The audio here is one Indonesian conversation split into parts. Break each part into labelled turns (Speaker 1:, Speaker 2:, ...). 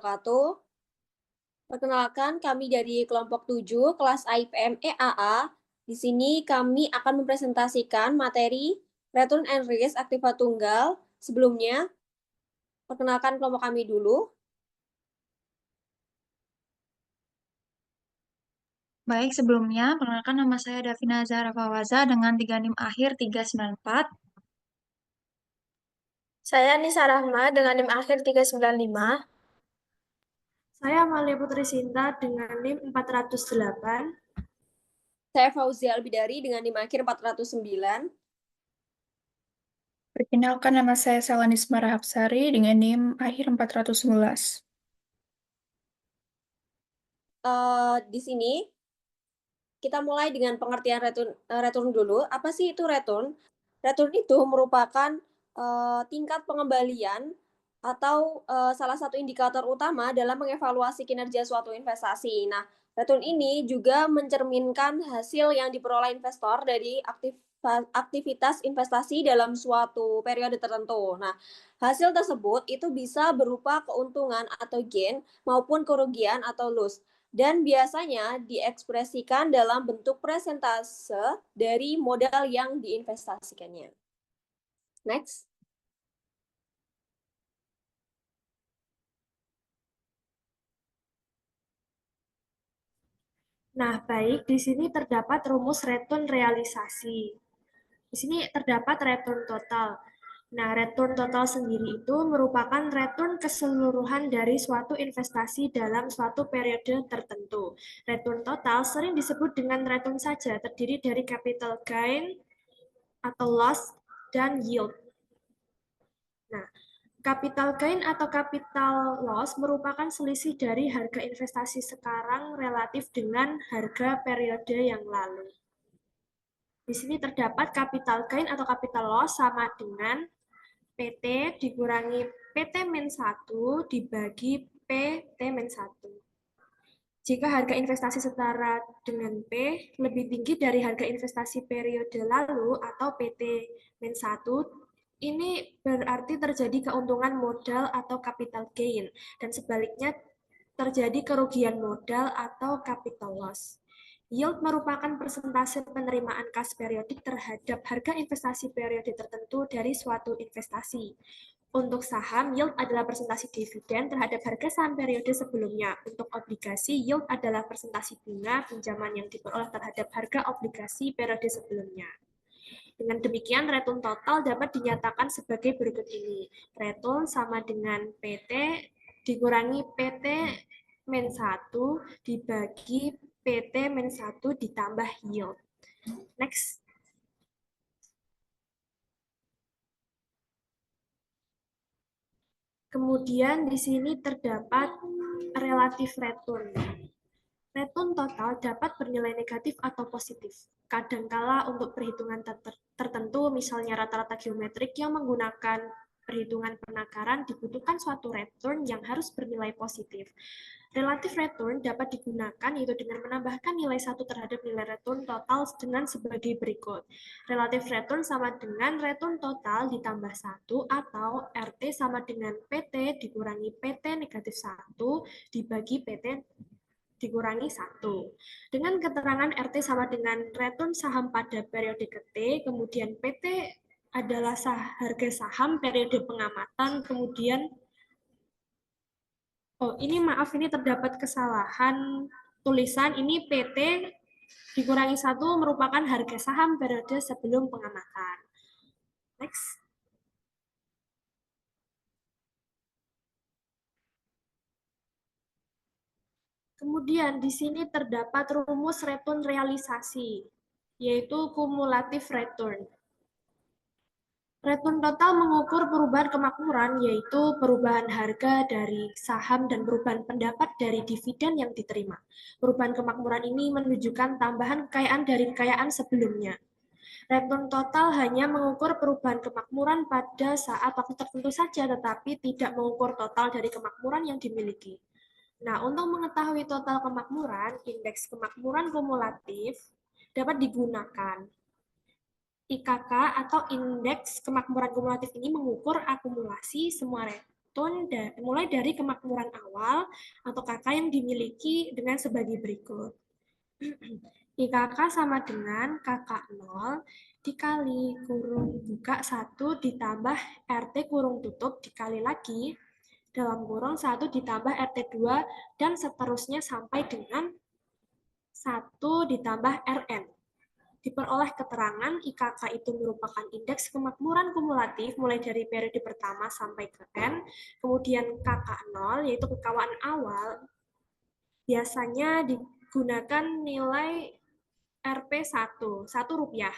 Speaker 1: wabarakatuh. Perkenalkan, kami dari kelompok 7, kelas IPM EAA. Di sini kami akan mempresentasikan materi Return and Risk Aktiva Tunggal. Sebelumnya, perkenalkan kelompok kami dulu.
Speaker 2: Baik, sebelumnya, perkenalkan nama saya Davina Zahra Fawaza dengan 3 NIM akhir 394.
Speaker 3: Saya Nisa Rahma dengan NIM akhir 395.
Speaker 4: Saya Amalia Putri Sinta dengan NIM 408.
Speaker 1: Saya Fauzia Albidari dengan NIM akhir 409.
Speaker 5: Perkenalkan, nama saya Salanis Marahapsari dengan NIM akhir 411.
Speaker 1: Di sini kita mulai dengan pengertian return dulu. Apa sih itu return? Return itu merupakan tingkat pengembalian atau salah satu indikator utama dalam mengevaluasi kinerja suatu investasi. Nah, return ini juga mencerminkan hasil yang diperoleh investor dari aktivitas investasi dalam suatu periode tertentu. Nah, hasil tersebut itu bisa berupa keuntungan atau gain maupun kerugian atau loss dan biasanya diekspresikan dalam bentuk persentase dari modal yang diinvestasikannya. Next.
Speaker 4: Nah, baik, di sini terdapat rumus return realisasi. Di sini terdapat return total. Nah, return total sendiri itu merupakan return keseluruhan dari suatu investasi dalam suatu periode tertentu. Return total sering disebut dengan return saja, terdiri dari capital gain atau loss dan yield. Nah, capital gain atau capital loss merupakan selisih dari harga investasi sekarang relatif dengan harga periode yang lalu. Di sini terdapat capital gain atau capital loss sama dengan PT dikurangi PT min 1 dibagi PT min 1. Jika harga investasi setara dengan P lebih tinggi dari harga investasi periode lalu atau PT min 1, ini berarti terjadi keuntungan modal atau capital gain, dan sebaliknya terjadi kerugian modal atau capital loss. Yield merupakan persentase penerimaan kas periodik terhadap harga investasi periode tertentu dari suatu investasi. Untuk saham, yield adalah persentase dividen terhadap harga saham periode sebelumnya. Untuk obligasi, yield adalah persentase bunga pinjaman yang diperoleh terhadap harga obligasi periode sebelumnya. Dengan demikian, return total dapat dinyatakan sebagai berikut ini. Return sama dengan PT dikurangi PT min 1 dibagi PT min 1 ditambah yield. Next. Kemudian di sini terdapat relatif return. Return total dapat bernilai negatif atau positif. Kadangkala untuk perhitungan tertentu, misalnya rata-rata geometrik yang menggunakan perhitungan penakaran, dibutuhkan suatu return yang harus bernilai positif. Relative return dapat digunakan yaitu dengan menambahkan nilai 1 terhadap nilai return total dengan sebagai berikut. Relative return sama dengan return total ditambah 1 atau RT sama dengan PT dikurangi PT negatif 1 dibagi PT dikurangi 1. Dengan keterangan RT sama dengan return saham pada periode ke T, kemudian PT adalah harga saham periode pengamatan, kemudian ini maaf, ini terdapat kesalahan tulisan. Ini PT dikurangi 1 merupakan harga saham periode sebelum pengamatan. Next. Kemudian di sini terdapat rumus return realisasi, yaitu kumulatif return. Return total mengukur perubahan kemakmuran, yaitu perubahan harga dari saham dan perubahan pendapat dari dividen yang diterima. Perubahan kemakmuran ini menunjukkan tambahan kekayaan dari kekayaan sebelumnya. Return total hanya mengukur perubahan kemakmuran pada saat waktu tertentu saja, tetapi tidak mengukur total dari kemakmuran yang dimiliki. Nah, untuk mengetahui total kemakmuran, indeks kemakmuran kumulatif dapat digunakan. IKK atau indeks kemakmuran kumulatif ini mengukur akumulasi semua return mulai dari kemakmuran awal atau KK yang dimiliki dengan sebagai berikut. IKK sama dengan KK0 dikali kurung buka 1 ditambah RT kurung tutup dikali lagi dalam kurung 1 ditambah RT2 dan seterusnya sampai dengan 1 ditambah RN. Diperoleh keterangan IKK itu merupakan indeks kemakmuran kumulatif mulai dari periode pertama sampai ke N, kemudian KK0 yaitu kekawaan awal biasanya digunakan nilai Rp1, Rp1.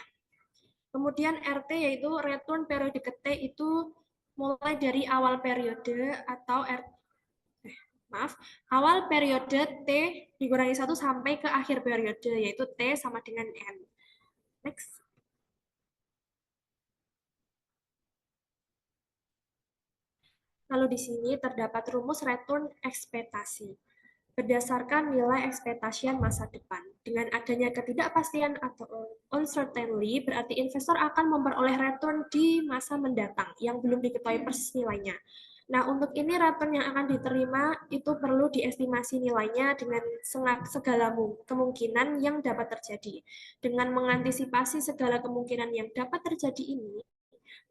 Speaker 4: Kemudian RT yaitu return periode ke T itu mulai dari awal periode atau awal periode T dikurangi 1 sampai ke akhir periode yaitu T sama dengan N. Next. Lalu di sini terdapat rumus return ekspektasi. Berdasarkan nilai ekspektasian masa depan. Dengan adanya ketidakpastian atau uncertainty, berarti investor akan memperoleh return di masa mendatang yang belum diketahui persis nilainya. Nah, untuk ini return yang akan diterima itu perlu diestimasi nilainya dengan segala kemungkinan yang dapat terjadi. Dengan mengantisipasi segala kemungkinan yang dapat terjadi ini,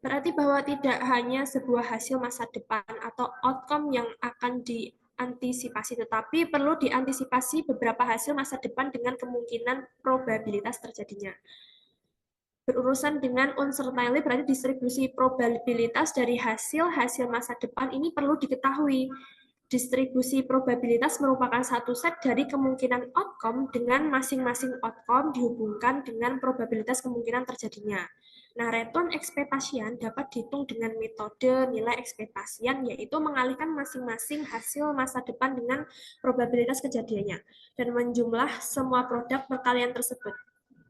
Speaker 4: berarti bahwa tidak hanya sebuah hasil masa depan atau outcome yang akan diantisipasi, tetapi perlu diantisipasi beberapa hasil masa depan dengan kemungkinan probabilitas terjadinya. Berurusan dengan uncertainty berarti distribusi probabilitas dari hasil masa depan ini perlu diketahui. Distribusi probabilitas merupakan satu set dari kemungkinan outcome dengan masing-masing outcome dihubungkan dengan probabilitas kemungkinan terjadinya. Nah, return ekspektasian dapat dihitung dengan metode nilai ekspektasian, yaitu mengalihkan masing-masing hasil masa depan dengan probabilitas kejadiannya, dan menjumlah semua produk perkalian tersebut.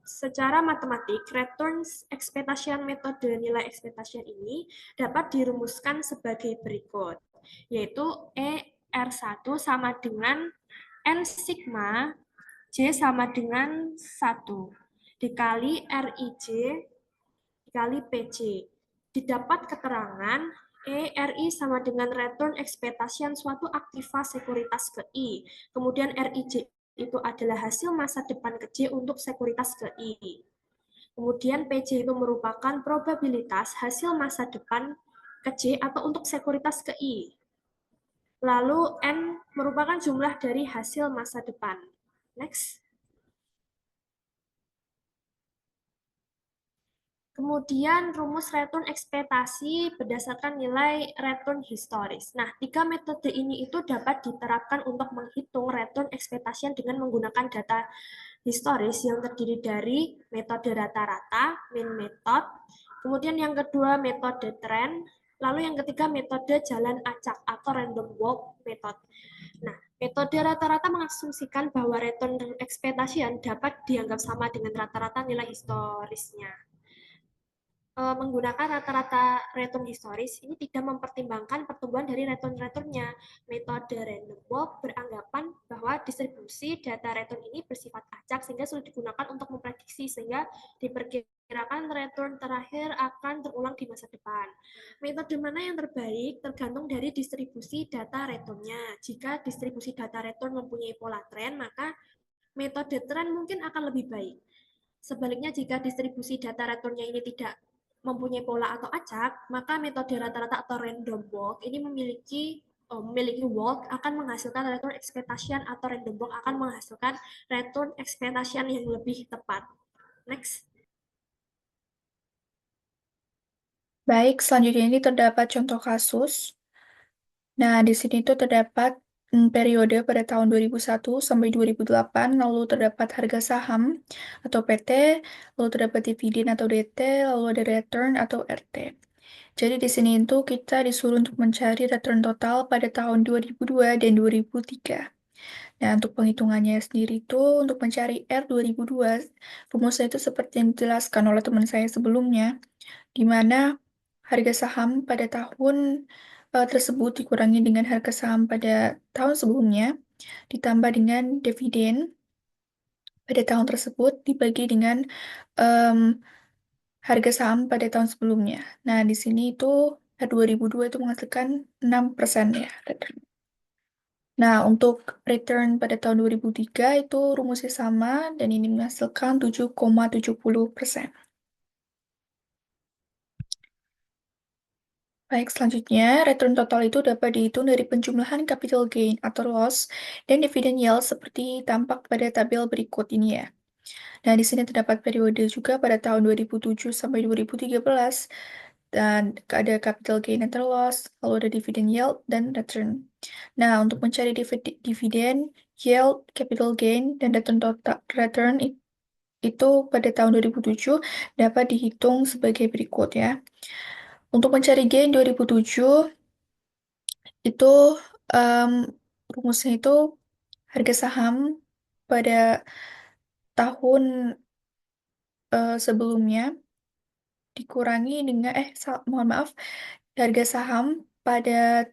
Speaker 4: Secara matematik, return expectation metode nilai ekspektasian ini dapat dirumuskan sebagai berikut, yaitu ER1 sama dengan N sigma J sama dengan 1 dikali RIJ dikali PC. Didapat keterangan ERI sama dengan return expectation suatu aktiva sekuritas ke I. Kemudian RIJ itu adalah hasil masa depan ke J untuk sekuritas ke I. Kemudian PC itu merupakan probabilitas hasil masa depan ke J atau untuk sekuritas ke I. Lalu N merupakan jumlah dari hasil masa depan. Next. Kemudian rumus return ekspektasi berdasarkan nilai return historis. Nah, 3 metode ini itu dapat diterapkan untuk menghitung return ekspektasi dengan menggunakan data historis yang terdiri dari metode rata-rata, mean method, kemudian yang kedua metode trend, lalu yang ketiga metode jalan acak atau random walk method. Nah, metode rata-rata mengasumsikan bahwa return ekspektasi dapat dianggap sama dengan rata-rata nilai historisnya. Menggunakan rata-rata return historis ini tidak mempertimbangkan pertumbuhan dari return-returnnya. Metode random walk beranggapan bahwa distribusi data return ini bersifat acak sehingga sulit digunakan untuk memprediksi, sehingga diperkirakan return terakhir akan terulang di masa depan. Metode mana yang terbaik tergantung dari distribusi data returnnya. Jika distribusi data return mempunyai pola tren, maka metode tren mungkin akan lebih baik. Sebaliknya, jika distribusi data returnnya ini tidak mempunyai pola atau acak, maka metode rata-rata atau random walk ini memiliki walk akan menghasilkan return expectation atau random walk akan menghasilkan return expectation yang lebih tepat. Next.
Speaker 5: Baik, selanjutnya ini terdapat contoh kasus. Nah, di sini itu terdapat periode pada tahun 2001 sampai 2008, lalu terdapat harga saham atau PT, lalu terdapat dividen atau DT, lalu ada return atau RT. Jadi di sini itu kita disuruh untuk mencari return total pada tahun 2002 dan 2003. Nah, untuk penghitungannya sendiri itu untuk mencari R 2002, rumusnya itu seperti yang dijelaskan oleh teman saya sebelumnya, di mana harga saham pada tahun tersebut dikurangi dengan harga saham pada tahun sebelumnya, ditambah dengan dividen pada tahun tersebut dibagi dengan harga saham pada tahun sebelumnya. Nah, di sini itu 2002 itu menghasilkan 6% ya return. Nah, untuk return pada tahun 2003 itu rumusnya sama dan ini menghasilkan 7,70%. Baik, selanjutnya, return total itu dapat dihitung dari penjumlahan capital gain atau loss dan dividen yield seperti tampak pada tabel berikut ini ya. Nah, di sini terdapat periode juga pada tahun 2007 sampai 2013 dan ada capital gain atau loss, lalu ada dividen yield dan return. Nah, untuk mencari dividen, yield, capital gain, dan return itu pada tahun 2007 dapat dihitung sebagai berikut ya. Untuk mencari gain 2007 itu em, rumusnya itu harga saham pada tahun sebelumnya dikurangi dengan mohon maaf, harga saham pada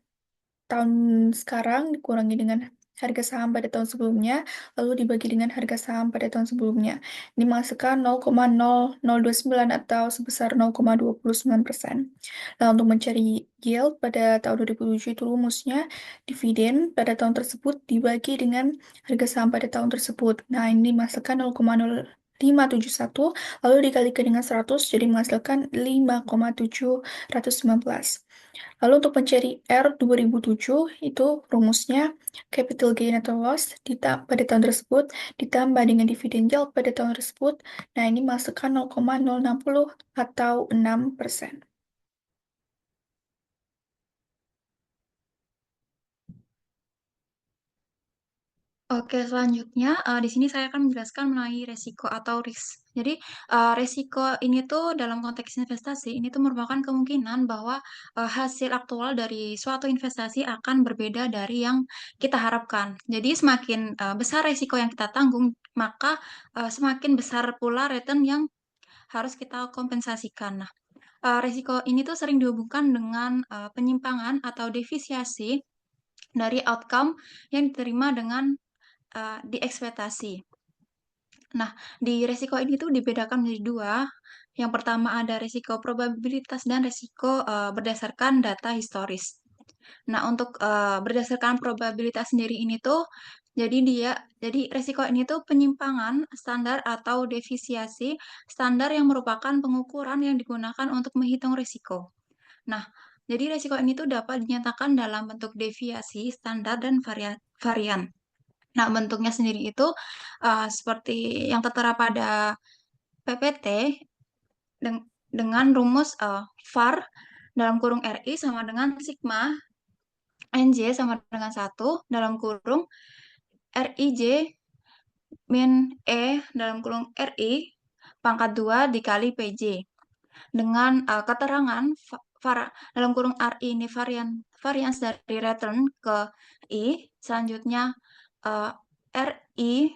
Speaker 5: tahun sekarang dikurangi dengan harga saham pada tahun sebelumnya, lalu dibagi dengan harga saham pada tahun sebelumnya. Ini menghasilkan 0,0029 atau sebesar 0,29%. Nah, untuk mencari yield pada tahun 2007 itu rumusnya dividen pada tahun tersebut dibagi dengan harga saham pada tahun tersebut. Nah, ini menghasilkan 0,0571 lalu dikalikan dengan 100 jadi menghasilkan 5,719. Lalu untuk mencari R 2007 itu rumusnya capital gain atau loss pada tahun tersebut ditambah dengan dividen yield pada tahun tersebut. Nah, ini masukkan 0,060 atau 6%.
Speaker 2: Oke, selanjutnya di sini saya akan menjelaskan mengenai resiko atau risk. Jadi, resiko ini tuh dalam konteks investasi ini tuh merupakan kemungkinan bahwa hasil aktual dari suatu investasi akan berbeda dari yang kita harapkan. Jadi, semakin besar resiko yang kita tanggung, maka semakin besar pula return yang harus kita kompensasikan. Nah, resiko ini tuh sering dihubungkan dengan penyimpangan atau devisiasi dari outcome yang diterima dengan di ekspektasi. Nah, di resiko ini tuh dibedakan menjadi dua. Yang pertama ada resiko probabilitas dan resiko berdasarkan data historis. Nah, untuk berdasarkan probabilitas sendiri ini tuh, jadi resiko ini tuh penyimpangan standar atau devisiasi standar yang merupakan pengukuran yang digunakan untuk menghitung resiko. Nah, jadi resiko ini tuh dapat dinyatakan dalam bentuk deviasi, standar, dan varian. Nah, bentuknya sendiri itu seperti yang tertera pada PPT dengan rumus var dalam kurung RI sama dengan sigma NJ sama dengan 1 dalam kurung RIJ min E dalam kurung RI pangkat 2 dikali PJ. Dengan keterangan dalam kurung RI ini varians dari return ke I, selanjutnya uh, RI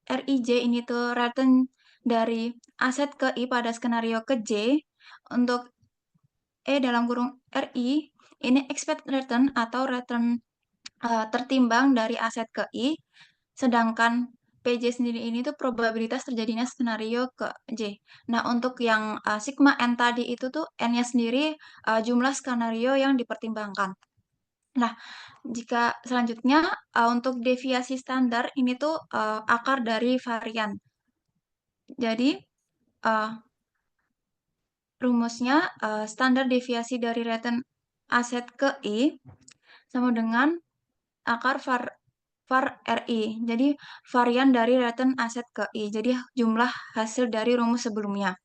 Speaker 2: RIJ ini tuh return dari aset ke I pada skenario ke J. Untuk E dalam kurung RI ini expected return atau return tertimbang dari aset ke I, sedangkan PJ sendiri ini tuh probabilitas terjadinya skenario ke J. Nah, untuk yang sigma N tadi itu tuh N-nya sendiri jumlah skenario yang dipertimbangkan. Nah, jika selanjutnya untuk deviasi standar ini tuh akar dari varian. Jadi, uh, rumusnya standar deviasi dari return aset ke I sama dengan akar var RI. Jadi varian dari return aset ke I. Jadi jumlah hasil dari rumus sebelumnya.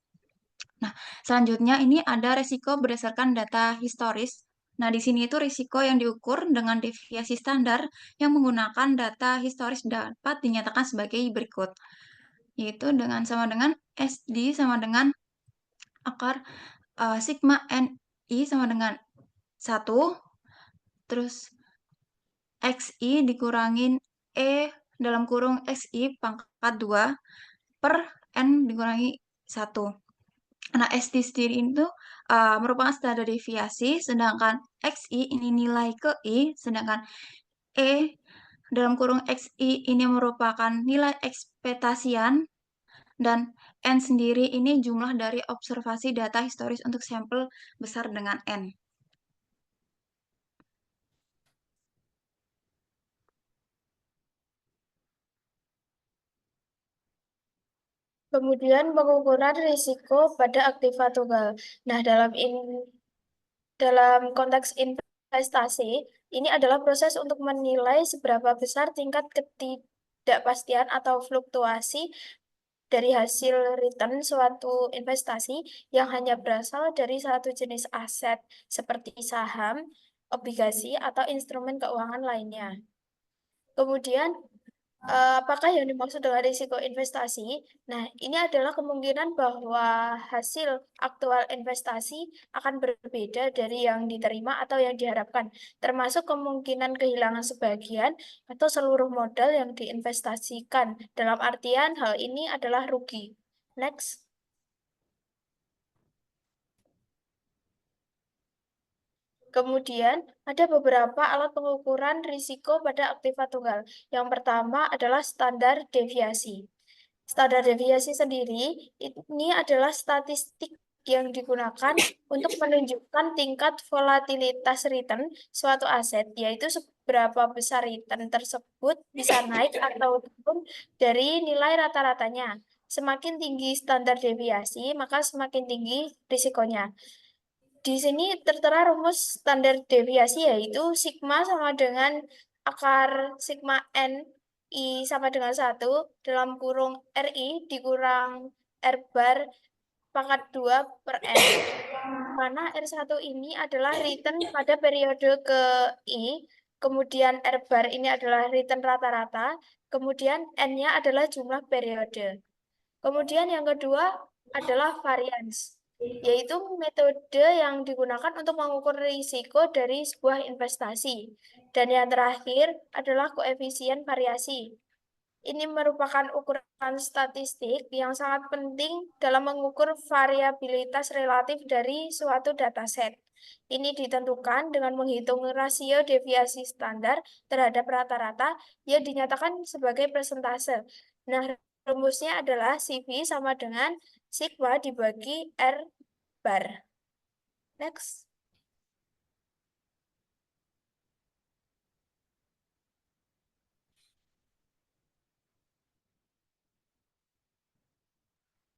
Speaker 2: Nah, selanjutnya ini ada resiko berdasarkan data historis. Nah, di sini itu risiko yang diukur dengan deviasi standar yang menggunakan data historis dapat dinyatakan sebagai berikut. Yaitu sama dengan SD sama dengan akar sigma NI sama dengan 1, terus XI dikurangin E dalam kurung XI pangkat 2 per N dikurangi 1. Nah, SD sendiri itu merupakan standar deviasi, sedangkan XI ini nilai ke I, sedangkan E dalam kurung XI ini merupakan nilai ekspektasian, dan N sendiri ini jumlah dari observasi data historis untuk sampel besar dengan N.
Speaker 3: Kemudian pengukuran risiko pada aktiva tunggal. Nah, dalam konteks investasi, ini adalah proses untuk menilai seberapa besar tingkat ketidakpastian atau fluktuasi dari hasil return suatu investasi yang hanya berasal dari satu jenis aset seperti saham, obligasi, atau instrumen keuangan lainnya. Kemudian, apakah yang dimaksud dengan risiko investasi? Nah, ini adalah kemungkinan bahwa hasil aktual investasi akan berbeda dari yang diterima atau yang diharapkan, termasuk kemungkinan kehilangan sebagian atau seluruh modal yang diinvestasikan. Dalam artian, hal ini adalah rugi. Next. Kemudian, ada beberapa alat pengukuran risiko pada aktiva tunggal. Yang pertama adalah standar deviasi. Standar deviasi sendiri ini adalah statistik yang digunakan untuk menunjukkan tingkat volatilitas return suatu aset, yaitu seberapa besar return tersebut bisa naik atau turun dari nilai rata-ratanya. Semakin tinggi standar deviasi, maka semakin tinggi risikonya. Di sini tertera rumus standar deviasi, yaitu sigma sama dengan akar sigma N I sama dengan 1 dalam kurung RI dikurang R bar pangkat 2 per N. Mana R1 ini adalah return pada periode ke I, kemudian R bar ini adalah return rata-rata, kemudian N-nya adalah jumlah periode. Kemudian yang kedua adalah variance, yaitu metode yang digunakan untuk mengukur risiko dari sebuah investasi. Dan yang terakhir adalah koefisien variasi. Ini merupakan ukuran statistik yang sangat penting dalam mengukur variabilitas relatif dari suatu dataset. Ini ditentukan dengan menghitung rasio deviasi standar terhadap rata-rata yang dinyatakan sebagai persentase. Nah, rumusnya adalah CV sama dengan sigma dibagi R bar. Next.